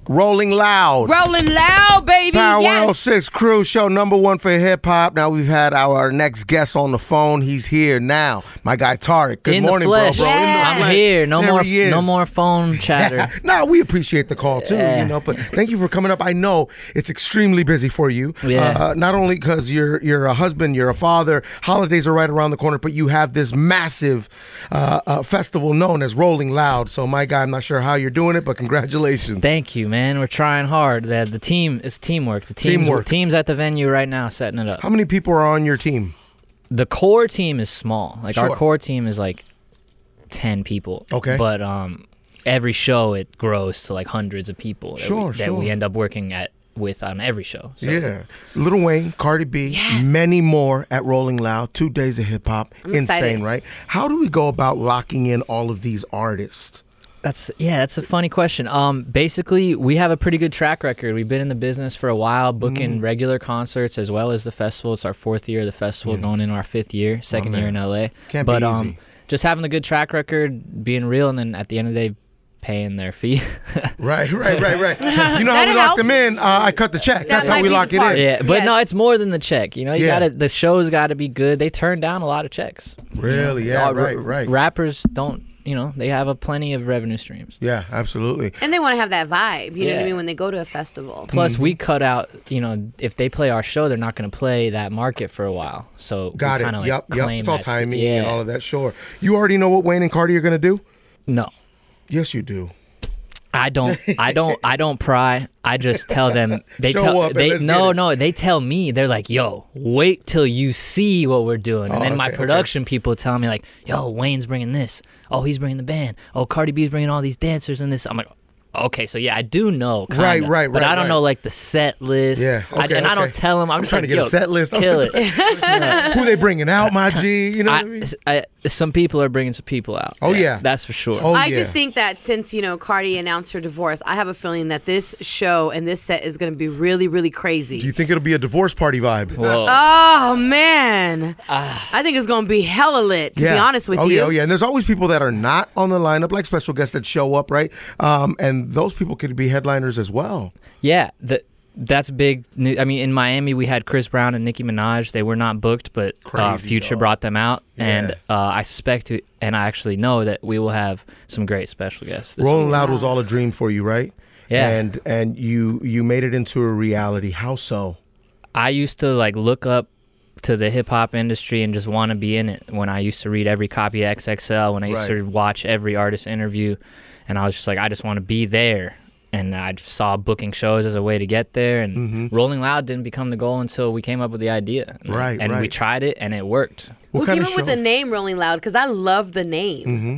Rolling Loud. Rolling Loud, baby. Power yes. 106 Crew Show, #1 for hip hop. Now we've had our next guest on the phone. He's here now. My guy Tariq. Good morning, bro. Yeah. I'm here. No more phone chatter. No, we appreciate the call too. You know, but thank you for coming up. I know it's extremely busy for you. Yeah. Not only because you're a husband, you're a father. Holidays are right around the corner, but you have this massive festival known as Rolling Loud. So, my guy, I'm not sure how you're doing it, but congratulations. Thank you, man. We're trying hard. The team is teamwork. The team's at the venue right now setting it up. How many people are on your team? The core team is small. Like Sure. our core team is like 10 people. Okay. But every show it grows to like hundreds of people that we end up working with on every show. So. Yeah. Lil Wayne, Cardi B, many more at Rolling Loud. 2 days of hip hop. Insane, excited. right? How do we go about locking in all of these artists? That's a funny question. Basically, we have a pretty good track record. We've been in the business for a while, booking regular concerts as well as the festival. It's our 4th year of the festival, going into our 5th year, second year in LA. Can't be easy. Just having the good track record, being real, and then at the end of the day, paying their fee. Right. You know how we lock them in? I cut the check. That's how we lock it in. Yeah, but no, it's more than the check. You know, the show's got to be good. They turn down a lot of checks. Really? Yeah. Right. Rappers don't. You know, they have plenty of revenue streams. Yeah, absolutely. And they want to have that vibe, you know what I mean, when they go to a festival. Plus, we cut out, you know, if they play our show, they're not going to play that market for a while. So Got it. Like Yep. claim It's all that. timing and all of that. Sure. You already know what Wayne and Cardi are going to do? No. Yes, you do. I don't pry. I just tell them. They tell me. They're like, "Yo, wait till you see what we're doing." And then my production people tell me like, "Yo, Wayne's bringing this. Oh, he's bringing the band. Oh, Cardi B's bringing all these dancers and this." I'm like, okay, so yeah, I do know, kinda, right, but I don't know like the set list. Yeah, I don't tell them. I'm just trying like, to get a set list. Kill it. Who they bringing out, my G? You know what I mean? Some people are bringing some people out. Oh yeah, that's for sure. Oh, I just think that since, you know, Cardi announced her divorce, I have a feeling that this show and this set is going to be really, really crazy. Do you think it'll be a divorce party vibe? Whoa. Oh, man. I think it's going to be hella lit, to be honest with you. Oh, yeah. And there's always people that are not on the lineup, like special guests that show up, right? And those people could be headliners as well. Yeah, that's big. I mean, in Miami, we had Chris Brown and Nicki Minaj. They were not booked, but Future brought them out. Yeah. And I suspect, and I actually know that we will have some great special guests. Rolling Loud was all a dream for you, right? Yeah. And you made it into a reality. How so? I used to like look up to the hip hop industry and just want to be in it. When I used to read every copy of XXL, when I used to watch every artist interview, and I was just like, I just want to be there. And I saw booking shows as a way to get there. And Rolling Loud didn't become the goal until we came up with the idea. And we tried it, and it worked. Who came up with the name Rolling Loud? Because I love the name.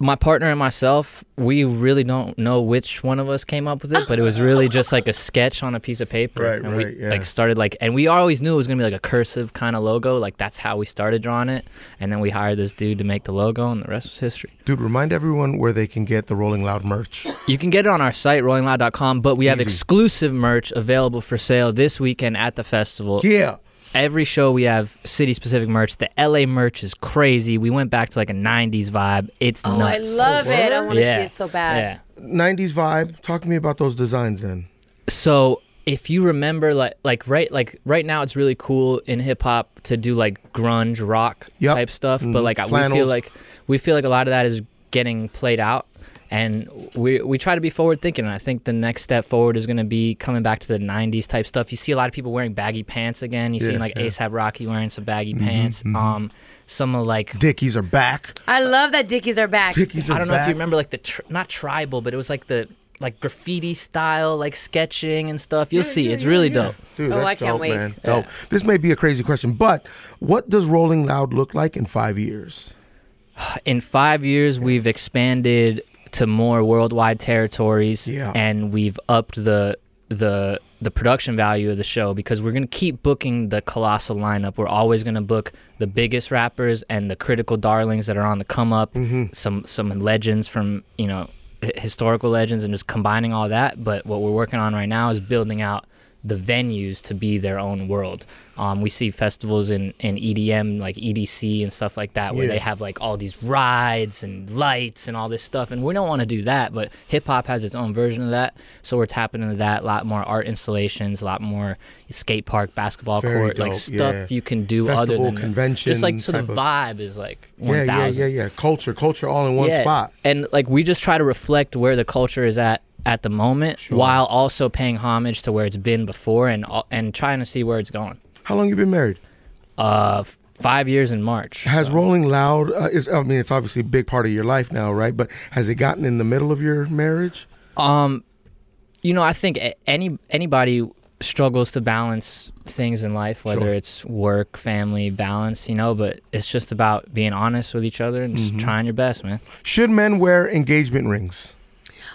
My partner and myself, we really don't know which one of us came up with it, but it was really just like a sketch on a piece of paper. We started and we always knew it was going to be like a cursive kind of logo. Like that's how we started drawing it. And then we hired this dude to make the logo, and the rest was history. Dude, remind everyone where they can get the Rolling Loud merch. You can get it on our site, rollingloud.com, but we have exclusive merch available for sale this weekend at the festival. Yeah. Every show we have city-specific merch. The LA merch is crazy. We went back to like a 90s vibe. It's nuts. I love it. I want to see it so bad. Yeah. 90s vibe. Talk to me about those designs then. So if you remember, like right now, it's really cool in hip hop to do like grunge rock type stuff. But like we feel like a lot of that is getting played out. And we try to be forward thinking, and I think the next step forward is going to be coming back to the 90s type stuff. You see a lot of people wearing baggy pants again. You see like A$AP Rocky wearing some baggy pants. Some of like Dickies are back. I love that Dickies are back. I don't know if you remember like the not tribal, but it was like the graffiti style like sketching and stuff. You'll see. It's really dope. Dude, I can't wait. Man. Dope. This may be a crazy question, but what does Rolling Loud look like in 5 years? In 5 years, we've expanded to more worldwide territories, and we've upped the production value of the show because we're going to keep booking the colossal lineup. We're always going to book the biggest rappers and the critical darlings that are on the come up, some legends from, you know, historical legends, and just combining all that. But what we're working on right now is building out the venues to be their own world. We see festivals in EDM, like EDC and stuff like that, where they have like all these rides and lights and all this stuff, and we don't want to do that, but hip-hop has its own version of that, so we're tapping into that. A lot more art installations, a lot more skate park, basketball court, like stuff you can do other than convention, just like, so the vibe is like 1,000. Yeah. Culture all in one spot. And like we just try to reflect where the culture is at the moment, while also paying homage to where it's been before, and trying to see where it's going. How long you been married? 5 years in March. Has Rolling Loud, it's obviously a big part of your life now, right? But has it gotten in the middle of your marriage? I think anybody struggles to balance things in life, whether it's work, family, balance, but it's just about being honest with each other and just trying your best, man. Should men wear engagement rings?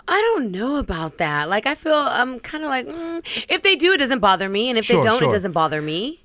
I don't know about that. Like, I feel I'm kind of like, if they do, it doesn't bother me, and if they don't, it doesn't bother me.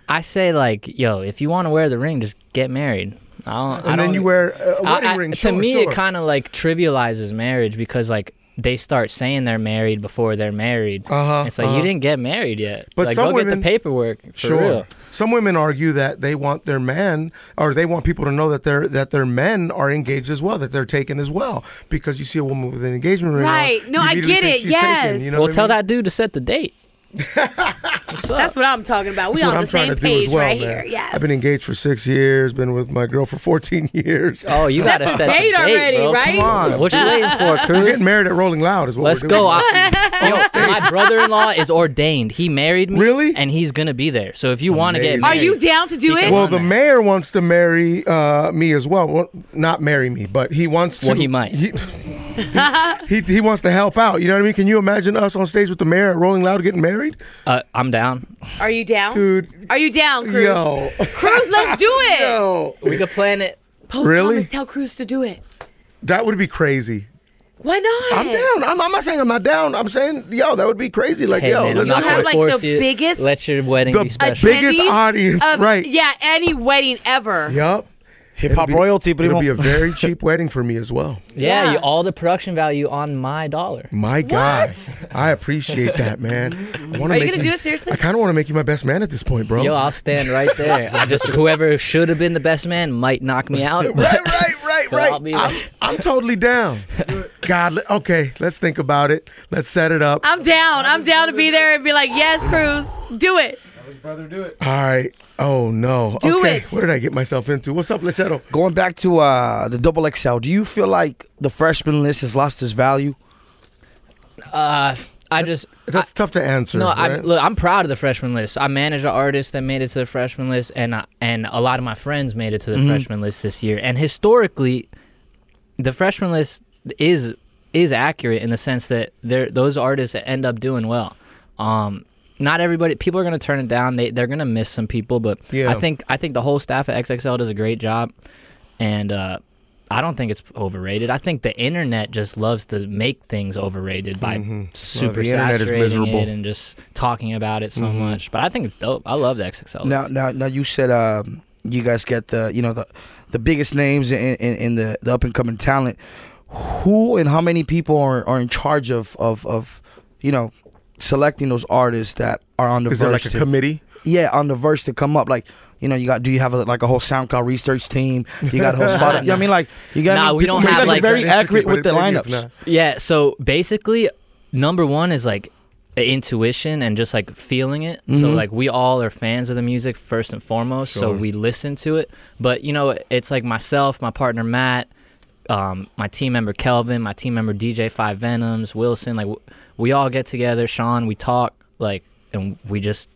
I say, like, if you want to wear the ring, just get married. Then you wear a wedding ring. To me, it kind of like trivializes marriage, because like they start saying they're married before they're married. It's like you didn't get married yet. But like, some go women, get the paperwork. For real. Some women argue that they want their man, or they want people to know that their men are engaged as well, that they're taken as well. Because you see a woman with an engagement ring, right? On, no, I get it. Yes. Taken, you know well, tell that dude to set the date. That's what I'm talking about. We on the same page right here. Yes. I've been engaged for 6 years. Been with my girl for 14 years. Oh, you gotta set the date already, bro. right? Come on. What you waiting for, Cruz? We're getting married at Rolling Loud. Is what Let's we're doing. go. My brother-in-law is ordained. He married me. Really? And he's gonna be there. So if you want to get married, are you down to do it? Well, the mayor wants to marry me as well. Not marry me, but he wants to. Well, he might. He wants to help out. You know what I mean? Can you imagine us on stage with the mayor at Rolling Loud getting married? I'm down. Are you down? Dude. Are you down, Cruz? Yo. Cruz, let's do it. Yo. We could plan it. Post comments, tell Cruz to do it. That would be crazy. Why not? I'm down. I'm not saying I'm not down. I'm saying, that would be crazy. Like, man, let's not do gonna it. like force the you. biggest, Let your wedding be special. Biggest audience, right? Yeah, any wedding ever. Yup. Hip-hop royalty, but it'll be a very cheap wedding for me as well. Yeah. All the production value on my dollar. My God. I appreciate that, man. Are you going to do it seriously? I kind of want to make you my best man at this point, bro. Yo, I'll stand right there. Whoever should have been the best man might knock me out. Right. I'm totally down. God, okay, let's think about it. Let's set it up. I'm down. I'm down to be there and be like, yes, Cruz, do it. Brother, do it. All right. Oh, no. Do it. What did I get myself into? What's up, Lechero? Going back to the Double XL, do you feel like the freshman list has lost its value? That's tough to answer. No, right? I'm proud of the freshman list. I managed an artist that made it to the freshman list, and a lot of my friends made it to the freshman list this year. And historically, the freshman list is accurate in the sense that those artists end up doing well. Not everybody. People are going to turn it down. They're going to miss some people, but I think the whole staff at XXL does a great job, and I don't think it's overrated. I think the internet just loves to make things overrated by super saturating it and just talking about it so much. But I think it's dope. I love the XXL. Now you said you guys get the biggest names in the up and coming talent. Who and how many people are in charge of selecting those artists that are on the verse? Is there like a committee? Yeah, on the verse to come up. Like, do you have a whole SoundCloud research team? You got a whole spot. You know what I mean? Like, you got we don't you have guys are very accurate with the lineups. Yeah, so basically number one is like intuition and just like feeling it. So like we all are fans of the music first and foremost, so we listen to it. But it's like myself, my partner Matt, my team member Kelvin, my team member DJ Five Venoms, Wilson, like we all get together, Sean, we talk, like, and we just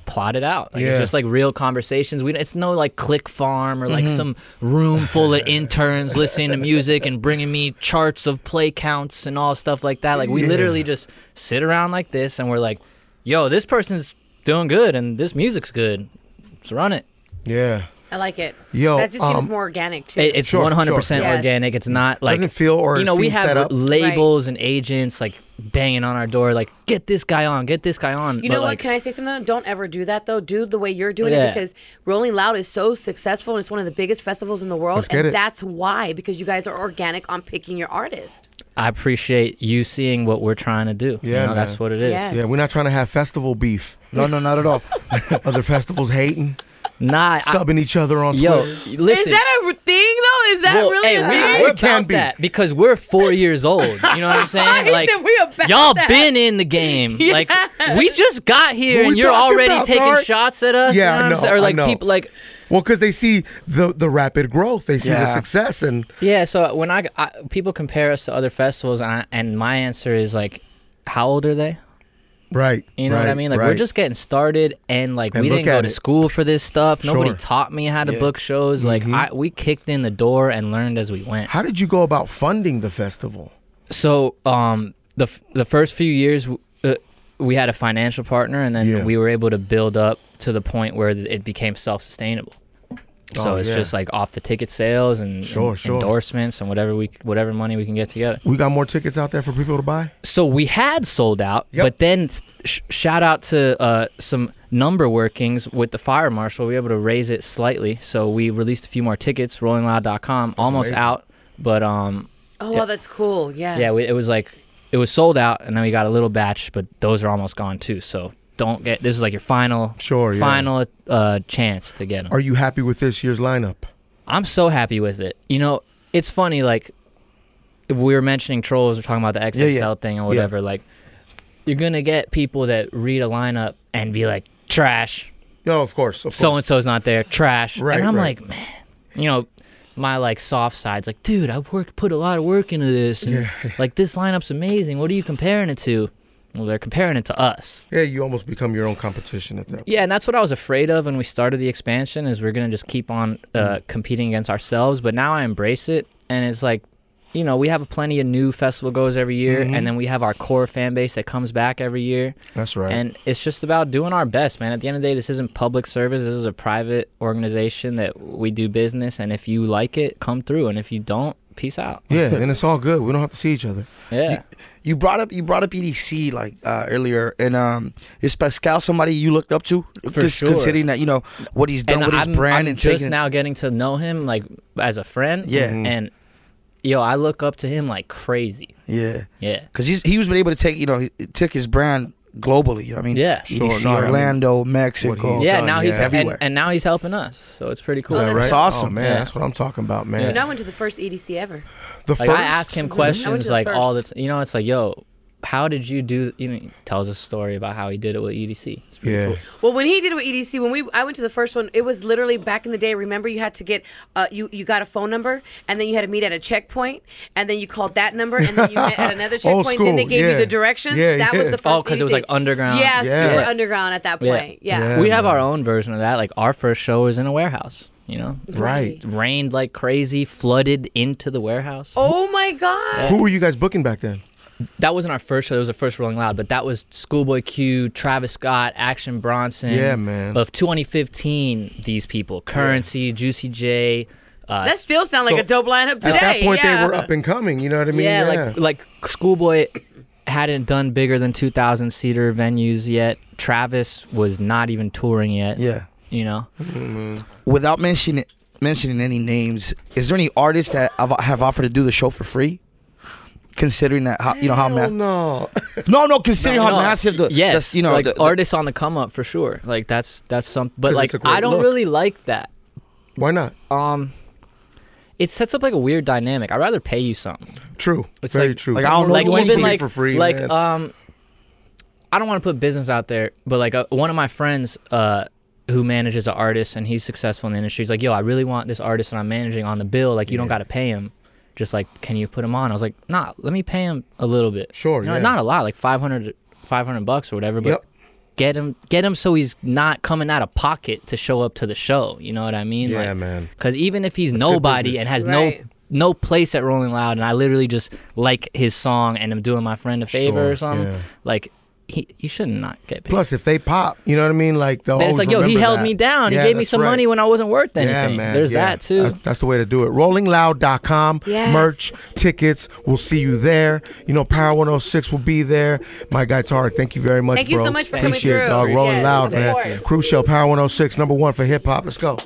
plot it out. Like, it's just like real conversations. It's no like click farm or like some room full of interns listening to music and bringing me charts of play counts and all stuff like that. Like we literally just sit around like this and we're like, yo, this person's doing good and this music's good. Let's run it. Yeah. I like it. Yo, that just seems more organic too. It's 100% organic. It's not like doesn't feel or we have set up. labels and agents like banging on our door like get this guy on. You know what? Can I say something? Don't ever do that though. Do the way you're doing it, because Rolling Loud is so successful and it's one of the biggest festivals in the world. Let's get it. That's why, because you guys are organic on picking your artist. I appreciate you seeing what we're trying to do. Yeah, you know, that's what it is. Yes. Yeah, we're not trying to have festival beef. No, not at all. Other festivals hating, Nah, subbing each other on yo, Twitter. listen. Is that a thing though? Is that really hey, a thing? we're It can about be. that because we're 4 years old. You know what I'm saying? He Like, said we about y'all that. been in the game. Yes. Like, we just got here What and we you're talking already about, taking Tariq? shots at us. Yeah, you know what I I'm know, saying? Or like I know. people like. Well, because they see the rapid growth, they see the Yeah. success, and Yeah, so when I people compare us to other festivals, and my answer is like, how old are they? right. You know what I mean? Like, we're just getting started, and like, And we look didn't go at to it. school for this stuff. Nobody Sure. taught me how to Yeah. book shows. Like, we kicked in the door and learned as we went. How did you go about funding the festival? So, the first few years, we had a financial partner, and then we were able to build up to the point where it became self-sustainable. So it's just like off the ticket sales and, Sure. endorsements and whatever money we can get together. We got more tickets out there for people to buy. So we had sold out, Yep. but then shout out to some number workings with the fire marshal. We were able to raise it slightly. So we released a few more tickets, rollingloud.com, almost amazing. out. But Oh, well, that's cool. Yes. yeah, it was sold out, and then we got a little batch, but those are almost gone too. So this is like your final chance to get them. Are you happy with this year's lineup? I'm so happy with it. You know, it's funny, like, if we were mentioning trolls, we're talking about the XXL thing or whatever, like, you're going to get people that read a lineup and be like, trash. No, of course. So-and-so's not there, trash. Right, and I'm right. like, man, you know, my, like, soft side's like, dude, I put a lot of work into this, and, like, this lineup's amazing. What are you comparing it to? Well, they're comparing it to us. Yeah, you almost become your own competition at that point. Yeah, and that's what I was afraid of when we started the expansion, is we're going to just keep on competing against ourselves. But now I embrace it, and it's like, you know, we have plenty of new festival goers every year, and then we have our core fan base that comes back every year. That's right. And it's just about doing our best, man. At the end of the day, this isn't public service. This is a private organization that we do business, and if you like it, come through, and if you don't, peace out. Yeah, and it's all good. We don't have to see each other. Yeah. You brought up EDC like earlier, and is Pascal somebody you looked up to? For sure. Considering that, you know, what he's done with his brand, I'm and just taking now getting to know him like as a friend. Yeah. And yo, I look up to him like crazy. Yeah, Yeah. because he was able to take, you know, he took his brand globally. You know what I mean? Yeah. EDC, Sure, no, I mean, Orlando, Mexico. he's Yeah, done, now he's everywhere. and now he's helping us, so it's pretty cool. Is that that's right? That's awesome. Oh, man, Yeah. that's what I'm talking about, man. You know, I went to the first EDC ever. The Like, first. I ask him I went questions to the like all the first. you know, it's like, yo, how did you do? You know, he tells us a story about how he did it with EDC. It's pretty Yeah. cool. Well, when he did it with EDC, I went to the first one, it was literally back in the day. Remember, you had to get you got a phone number, and then you had to meet at a checkpoint, and then you called that number, and then you met at another Old checkpoint. Then they school, gave you yeah. the directions. Yeah, that yeah. was the first. Oh, because it was EDC. like underground. Yeah, Yeah. super underground at that Yeah. point. Yeah. Yeah. We have our own version of that. Like, our first show was in a warehouse. You know, Right. It rained like crazy, flooded into the warehouse. Oh my God. Who were you guys booking back then? That wasn't our first show. It was the first Rolling Loud, but that was Schoolboy Q, Travis Scott, Action Bronson. Yeah, man. Of 2015, these people, Currency, Juicy J. That still sounds like So, a dope lineup today. At that point, yeah. they were up and coming. You know what I mean? yeah, like Schoolboy hadn't done bigger than 2,000 seater venues yet. Travis was not even touring yet. Yeah. You know, Without mentioning any names, is there any artists that have offered to do the show for free? Considering that, how, you know, how Hell no, no. considering how massive the yes, you know, like the artists on the come up for sure. Like that's some, but 'Cause like it's a great I don't look. really like that. Why not? It sets up like a weird dynamic. I'd rather pay you something. True. It's Very like- true. like, I don't know Like do even anything like for free, like man. I don't want to put business out there, but like one of my friends who manages an artist and he's successful in the industry. He's like, yo, I really want this artist that I'm managing on the bill. Like, you don't got to pay him. Just like, can you put him on? I was like, nah, let me pay him a little bit. Sure, You know, yeah. not a lot, like $500 or whatever, but Yep. get him so he's not coming out of pocket to show up to the show. You know what I mean? Yeah, like, man. Because even if he's good nobody business. and has Right. no place at Rolling Loud, and I literally just like his song and I'm doing my friend a favor Sure, or something, yeah. like you should not get paid. Plus, if they pop, you know what I mean? Like, they'll But it's always like, yo, he remember held that. me down. Yeah, he gave me that's some right. money when I wasn't worth anything. Yeah, man. There's yeah. that too. That's the way to do it. RollingLoud.com, Yes. merch, tickets. We'll see you there. You know, Power 106 will be there. My guy Tariq, thank you very much, Thank you bro. so much for coming Appreciate it, through. dog. Rolling Yes, Loud, of man. course. Cruise Show, Power 106, #1 for hip hop. Let's go.